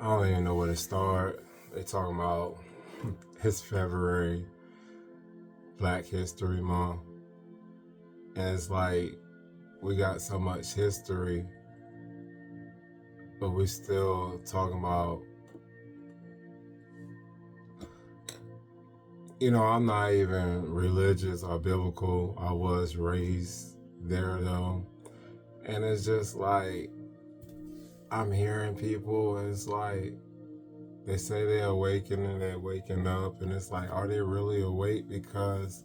don't even know where to start. They talking about it's February, Black History Month, and it's like we got so much history, but we still talking about. I'm not even religious or biblical. I was raised there though, and it's just like I'm hearing people. And it's like they say they're awakening, they're waking up, and it's like, are they really awake? Because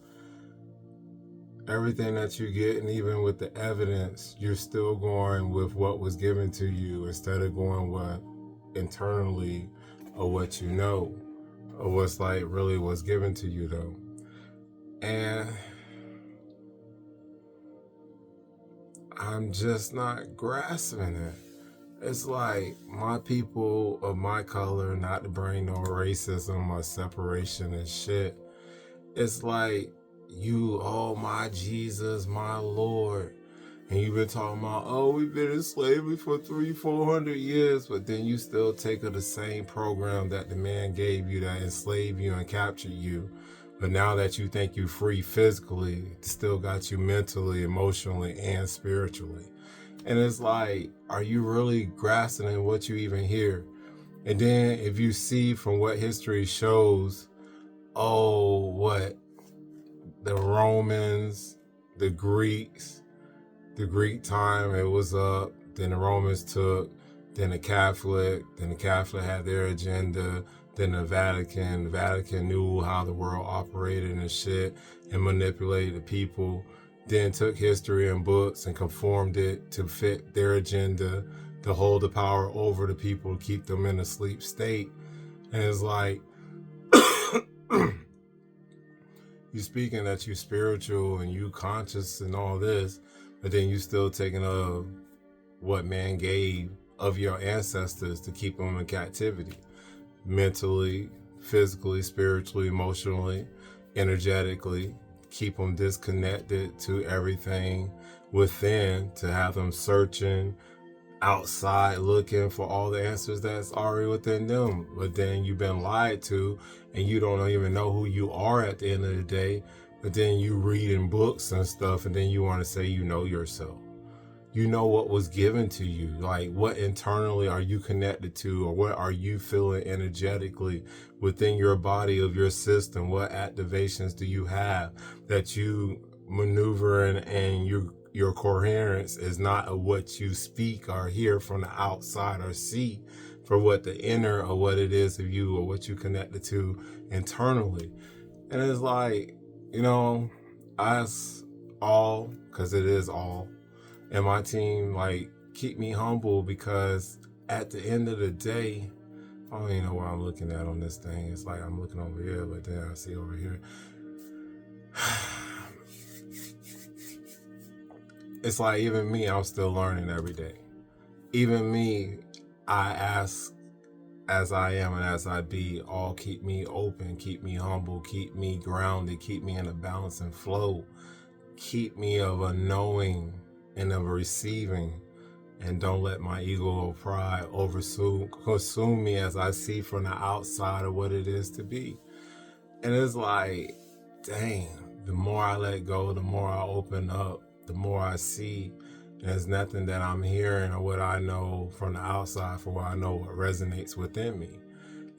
everything that you get, and even with the evidence, you're still going with what was given to you instead of going what internally or what you know or what's like really was given to you though. And I'm just not grasping it. It's like my people of my color, not to bring no racism or separation and shit. It's like you, oh my Jesus, my Lord. And you've been talking about, oh, we've been in slavery for 300-400 years, but then you still take of the same program that the man gave you that enslaved you and captured you. But now that you think you're free physically, it still got you mentally, emotionally, and spiritually. And it's like, are you really grasping what you even hear? And then if you see from what history shows, what the Romans, the Greeks, the Greek time, it was up, then the Romans took, then the Catholic had their agenda, then the Vatican knew how the world operated and shit and manipulated the people, then took history and books and conformed it to fit their agenda to hold the power over the people, keep them in a sleep state. And it's like, you speaking that you spiritual and you conscious and all this, but then you still taking of what man gave of your ancestors to keep them in captivity, mentally, physically, spiritually, emotionally, energetically, keep them disconnected to everything within, to have them searching outside looking for all the answers that's already within them. But then you've been lied to and you don't even know who you are at the end of the day. But then you read in books and stuff, and then you want to say you know yourself. You know what was given to you. Like, what internally are you connected to, or what are you feeling energetically within your body of your system? What activations do you have that you maneuver in, and your coherence is not of what you speak or hear from the outside or see for what the inner or what it is of you or what you connected to internally. And it's like, us all, because it is all, and my team, like, keep me humble, because at the end of the day, I don't even know what I'm looking at on this thing. It's like I'm looking over here, but then I see over here. It's like, even me, I'm still learning every day. Even me, I ask as I am and as I be, all keep me open, keep me humble, keep me grounded, keep me in a balance and flow, keep me of a knowing and of a receiving, and don't let my ego or pride consume me as I see from the outside of what it is to be. And it's like, dang, the more I let go, the more I open up, the more I see. And there's nothing that I'm hearing or what I know from the outside for what I know what resonates within me.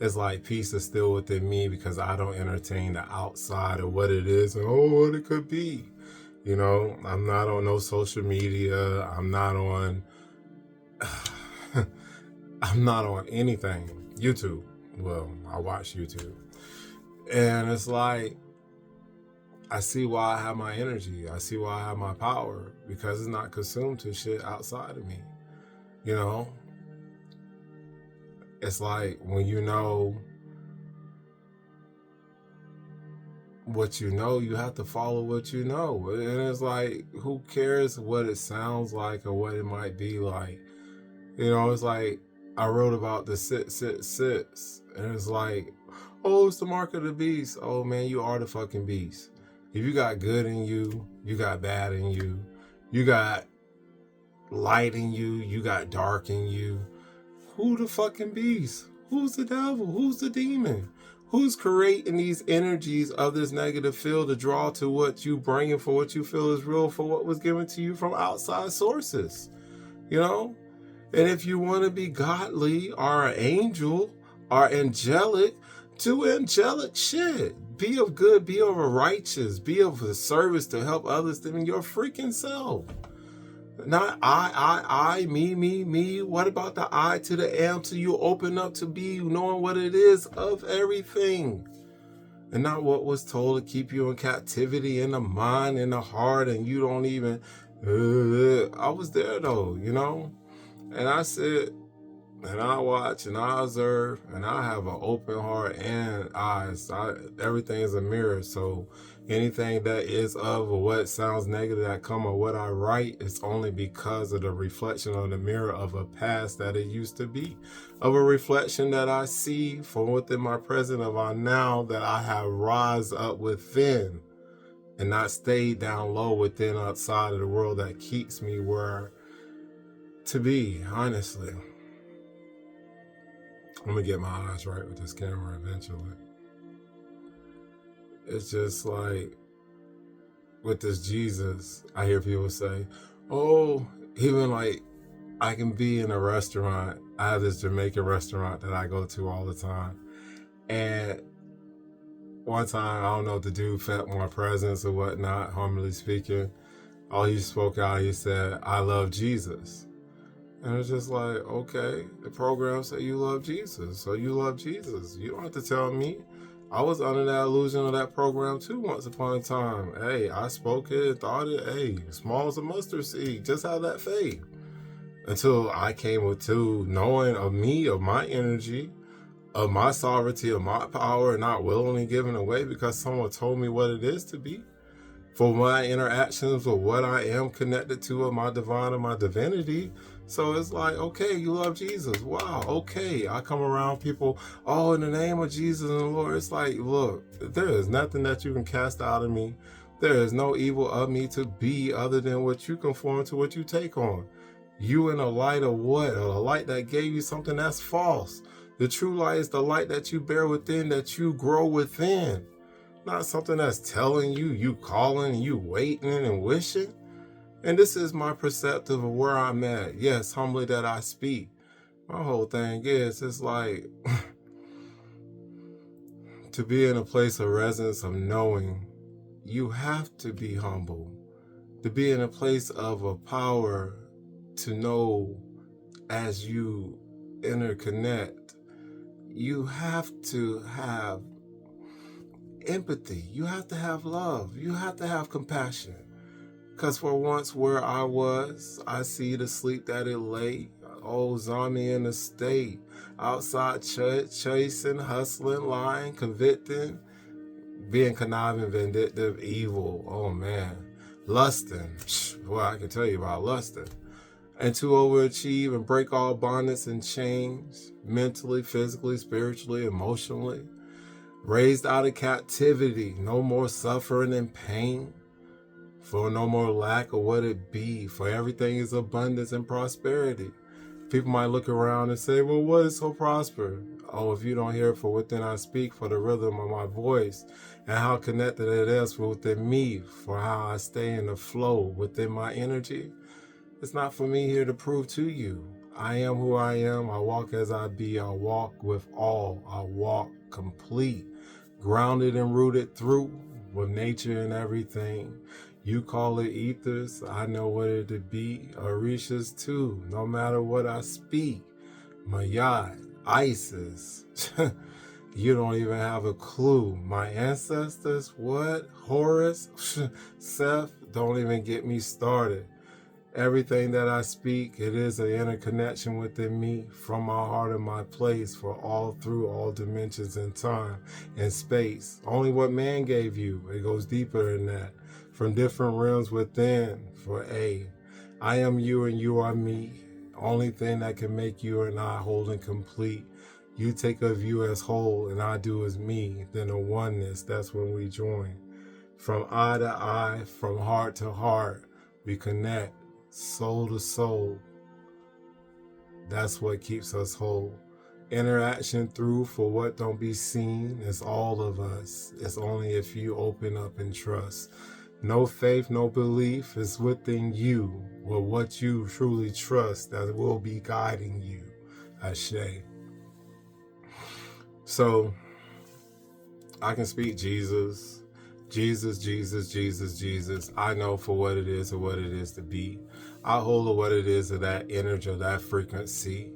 It's like peace is still within me, because I don't entertain the outside of what it is and what it could be. I'm not on no social media. I'm not on anything. YouTube. Well, I watch YouTube. And it's like, I see why I have my energy. I see why I have my power, because it's not consumed to shit outside of me. It's like, when you know what you know, you have to follow what you know. And it's like, who cares what it sounds like or what it might be like? It's like, I wrote about the 666, and it's like, oh, it's the mark of the beast. Oh man, you are the fucking beast. If you got good in you, you got bad in you, you got light in you, you got dark in you, who the fucking beast? Who's the devil? Who's the demon? Who's creating these energies of this negative field to draw to what you bringing for what you feel is real for what was given to you from outside sources? You know? And if you want to be godly or an angel or angelic, do angelic shit. Be of good, be of a righteous, be of a service to help others than your freaking self. Not I, me. What about the I to the M till you open up to be knowing what it is of everything? And not what was told to keep you in captivity in the mind, in the heart, and you don't even... I was there though, you know? And I sit and I watch and I observe and I have an open heart and eyes. Everything is a mirror. So anything that is of or what sounds negative that come or what I write, it's only because of the reflection on the mirror of a past that it used to be. Of a reflection that I see from within my present of our now that I have rise up within and not stayed down low within outside of the world that keeps me where to be, honestly. I'm gonna get my eyes right with this camera eventually. It's just like with this Jesus, I hear people say, oh, even like I can be in a restaurant. I have this Jamaican restaurant that I go to all the time. And one time, I don't know if the dude felt more presence or whatnot, humbly speaking. All he spoke out, he said, I love Jesus. And it's just like, okay, the program said you love Jesus, so you love Jesus. You don't have to tell me. I was under that illusion of that program too once upon a time. Hey, I spoke it, thought it, hey, small as a mustard seed, just have that faith. Until I came to knowing of me, of my energy, of my sovereignty, of my power, not willingly given away because someone told me what it is to be. For my interactions with what I am connected to of my divine and my divinity. So it's like, okay, you love Jesus. Wow, okay. I come around people, oh, in the name of Jesus and the Lord. It's like, look, there is nothing that you can cast out of me. There is no evil of me to be other than what you conform to, what you take on. You in a light of what? A light that gave you something that's false. The true light is the light that you bear within, that you grow within. Not something that's telling you, you calling, you waiting and wishing. And this is my perceptive of where I'm at. Yes, humbly that I speak. My whole thing is, it's like to be in a place of resonance of knowing, you have to be humble. To be in a place of a power to know as you interconnect, you have to have empathy. You have to have love. You have to have compassion. Because for once where I was, I see the sleep that it lay. Oh, zombie in the state. Outside chasing, hustling, lying, convicting, being conniving, vindictive, evil. Oh, man. Lusting. Boy, I can tell you about lusting. And to overachieve and break all bondage and chains, mentally, physically, spiritually, emotionally. Raised out of captivity, no more suffering and pain, for no more lack of what it be, for everything is abundance and prosperity. People might look around and say, well, what is so prosper? Oh, if you don't hear it for within I speak, for the rhythm of my voice, and how connected it is within me, for how I stay in the flow within my energy. It's not for me here to prove to you. I am who I am. I walk as I be. I walk with all. I walk complete, grounded and rooted through with nature and everything. You call it ethers. I know what it to be. Orishas too. No matter what I speak. Mayat, Isis. You don't even have a clue. My ancestors, what? Horus, Seth, don't even get me started. Everything that I speak, it is an interconnection within me from my heart and my place for all through all dimensions and time and space. Only what man gave you, it goes deeper than that. From different realms within for I am you and you are me. Only thing that can make you and I whole and complete. You take of you as whole and I do as me, then a oneness, that's when we join. From eye to eye, from heart to heart, we connect. Soul to soul. That's what keeps us whole. interaction through for what don't be seen. It's all of us. It's only if you open up and trust. No faith, no belief is within you, or what you truly trust that will be guiding you. Ashe. So I can speak Jesus. Jesus, Jesus, Jesus, Jesus. I know for what it is or what it is to be. I hold of what it is of that energy, of that frequency,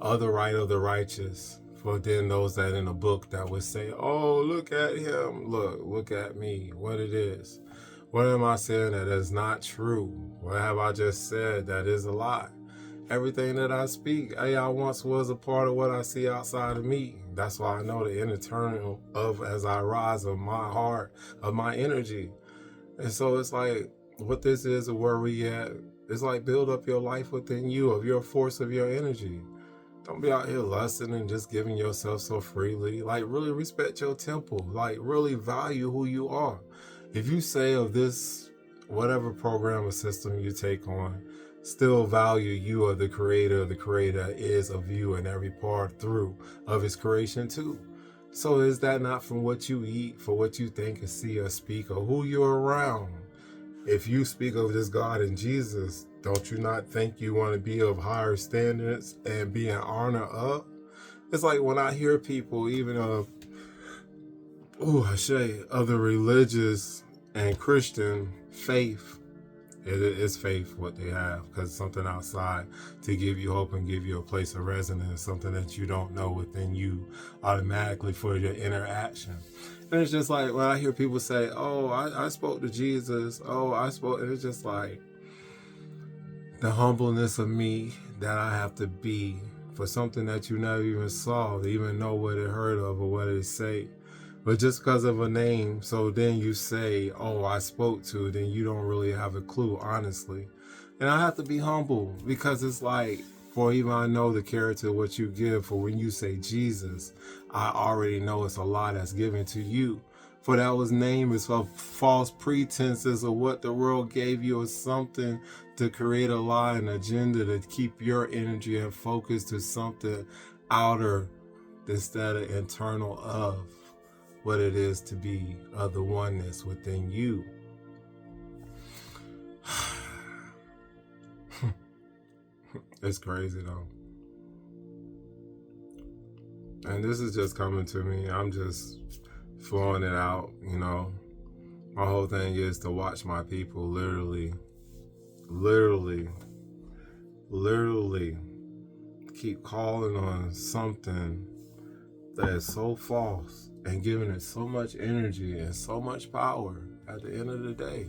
of the right of the righteous. For then those that in a book that would say, oh, look at him. Look at me. What it is. What am I saying that is not true? What have I just said that is a lie? Everything that I speak, I once was a part of what I see outside of me. That's why I know the internal of as I rise of my heart, of my energy. And so it's like, what this is and where we at, it's like build up your life within you, of your force, of your energy. Don't be out here lusting and just giving yourself so freely. Like, really respect your temple. Like, really value who you are. If you say of this, whatever program or system you take on, still value you are the creator is of you and every part through of his creation too. So is that not from what you eat, for what you think and see or speak, or who you're around? If you speak of this God and Jesus, don't you not think you want to be of higher standards and be in honor of? It's like when I hear people, even of, other religious and Christian faith, it is faith what they have, because something outside to give you hope and give you a place of resonance, something that you don't know within you automatically for your interaction. And it's just like when I hear people say, oh, I spoke to Jesus, and it's just like the humbleness of me that I have to be for something that you never even saw, to even know what it heard of or what it say. But just because of a name, so then you say, oh, I spoke to, then you don't really have a clue, honestly. And I have to be humble, because it's like, for even I know the character of what you give, for when you say Jesus, I already know it's a lie that's given to you. For that was name is for false pretenses of what the world gave you, or something to create a lie and agenda to keep your energy and focus to something outer instead of internal of what it is to be of the oneness within you. It's crazy though. And this is just coming to me. I'm just flowing it out, you know. My whole thing is to watch my people literally keep calling on something that is so false and giving it so much energy and so much power at the end of the day.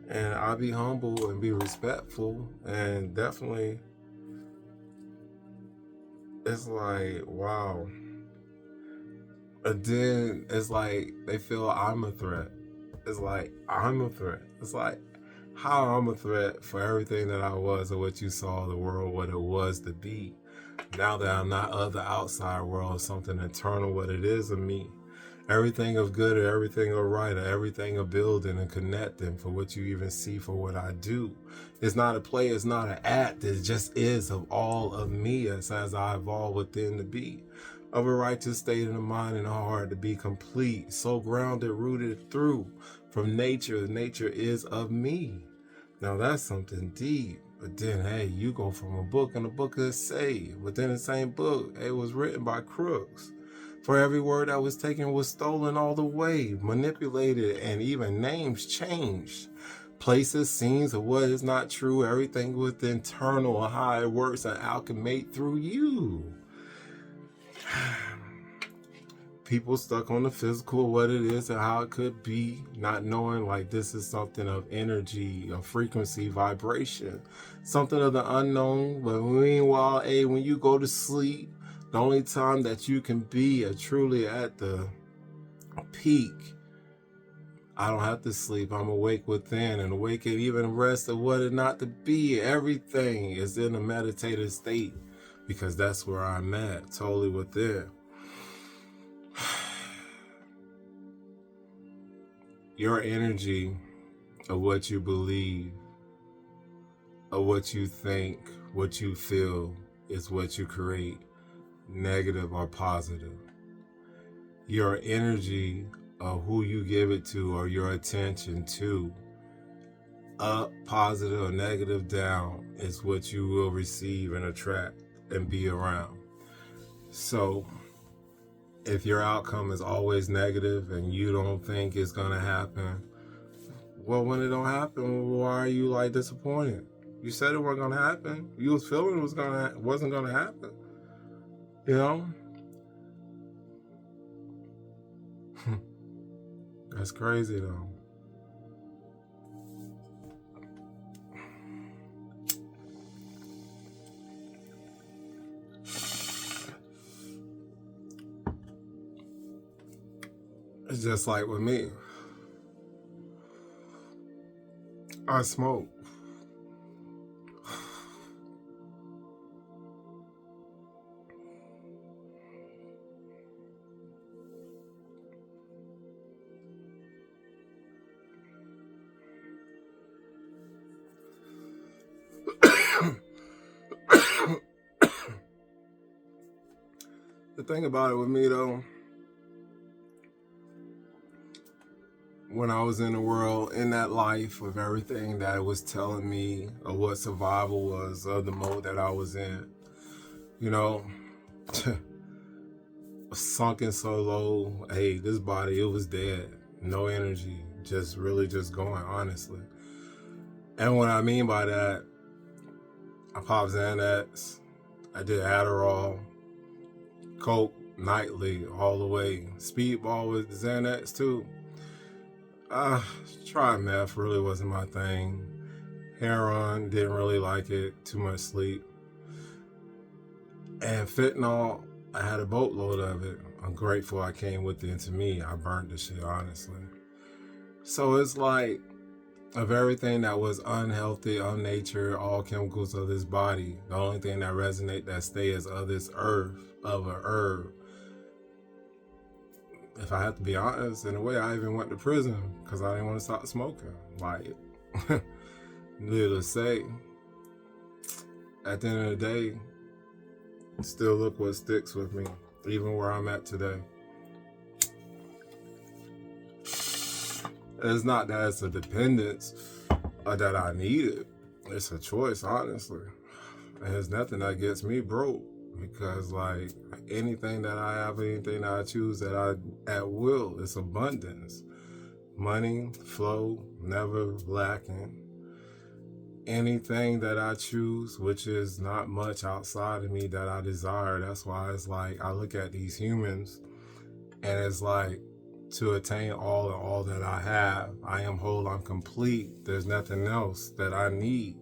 And I'll be humble and be respectful, and definitely it's like, wow. And then it's like they feel I'm a threat. It's like I'm a threat. It's like how I'm a threat for everything that I was, or what you saw the world, what it was to be. Now that I'm not of the outside world, something internal, what it is of me. Everything of good, or everything of right, or everything of building and connecting, for what you even see for what I do. It's not a play, it's not an act, it just is of all of me as I evolve within to be. Of a righteous state in the mind and the heart, to be complete, so grounded, rooted through from nature. Nature is of me. Now that's something deep. But then, hey, you go from a book, and the book is saved. But then the same book, it was written by crooks. For every word that was taken was stolen all the way, manipulated, and even names changed. Places, scenes of what is not true, everything with internal, how it works and alchemate through you. People stuck on the physical, what it is and how it could be, not knowing like this is something of energy, of frequency, vibration, something of the unknown. But meanwhile, when you go to sleep, the only time that you can be truly at the peak, I don't have to sleep. I'm awake within, and awake and even rest of what it not to be. Everything is in a meditative state, because that's where I'm at, totally within. Your energy of what you believe, of what you think, what you feel, is what you create. negative or positive. Your energy of who you give it to or your attention to, up, positive or negative, down, is what you will receive and attract and be around. So if your outcome is always negative and you don't think it's going to happen, well, when it don't happen, why are you like disappointed? You said it wasn't going to happen. You was feeling it wasn't going to happen. You know? That's crazy though. It's just like with me. I smoke. The thing about it with me though, when I was in the world, in that life of everything that was telling me of what survival was, of the mode that I was in, you know, sunken so low, hey, this body, it was dead. No energy, just really just going, honestly. And what I mean by that, I popped Xanax, I did Adderall, Coke nightly, all the way. Speedball with Xanax too. Trying meth really wasn't my thing. Heroin, didn't really like it. Too much sleep. And fentanyl, I had a boatload of it. I'm grateful I came with it into me. I burnt the shit, honestly. So it's like, of everything that was unhealthy, unnatured, all chemicals of this body, the only thing that resonate, that stay is of this earth, of a herb. If I have to be honest, in a way, I even went to prison because I didn't want to stop smoking. Like, needless to say, at the end of the day, still look what sticks with me, even where I'm at today. It's not that it's a dependence or that I need it. It's a choice, honestly. And there's nothing that gets me broke. Because like anything that I have, anything that I choose that I at will, it's abundance. Money, flow, never lacking. Anything that I choose, which is not much outside of me that I desire. That's why it's like I look at these humans and it's like, to attain all that I have, I am whole, I'm complete. There's nothing else that I need.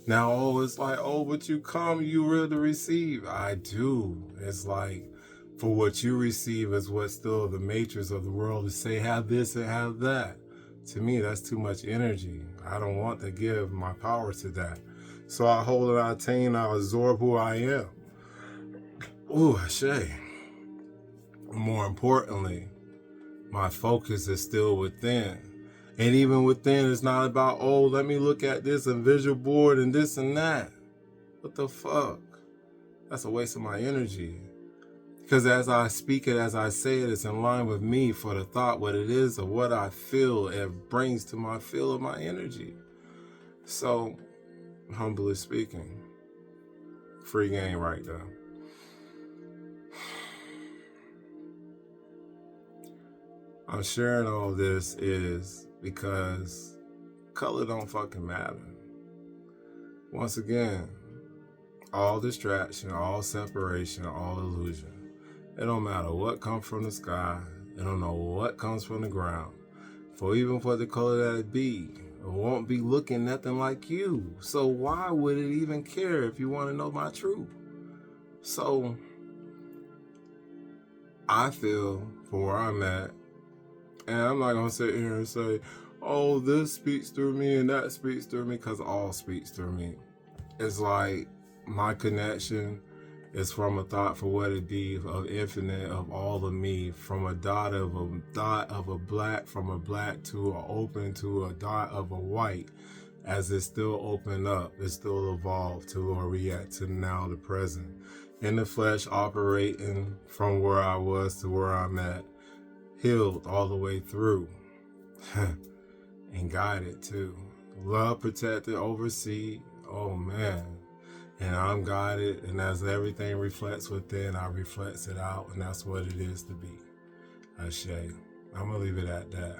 Now, it's like, but you come, you really receive. I do. It's like, for what you receive is what's still the matrix of the world to say, have this and have that. To me, that's too much energy. I don't want to give my power to that. So I hold it, I attain, I absorb who I am. Ooh, Shay. More importantly, my focus is still within. And even within, it's not about, let me look at this and visual board and this and that. What the fuck? That's a waste of my energy. Because as I speak it, as I say it, it's in line with me for the thought, what it is, or what I feel, it brings to my feel of my energy. So, humbly speaking, free game right there. I'm sharing all this is because color don't fucking matter. Once again, all distraction, all separation, all illusion. It don't matter what comes from the sky. It don't know what comes from the ground. Even for the color that it be, it won't be looking nothing like you. So why would it even care if you want to know my truth? So I feel, for where I'm at, and I'm not going to sit here and say, this speaks through me and that speaks through me, because all speaks through me. It's like my connection is from a thought for what it be of infinite of all of me, from a dot of a black, from a black to a open to a dot of a white. As it still open up, it still evolved to where we at to now the present. in the flesh, operating from where I was to where I'm at, healed all the way through, and guided too. Love, protected, oversee. Oh man. And I'm guided, and as everything reflects within, I reflects it out, and that's what it is to be. Ashe. I'm gonna leave it at that.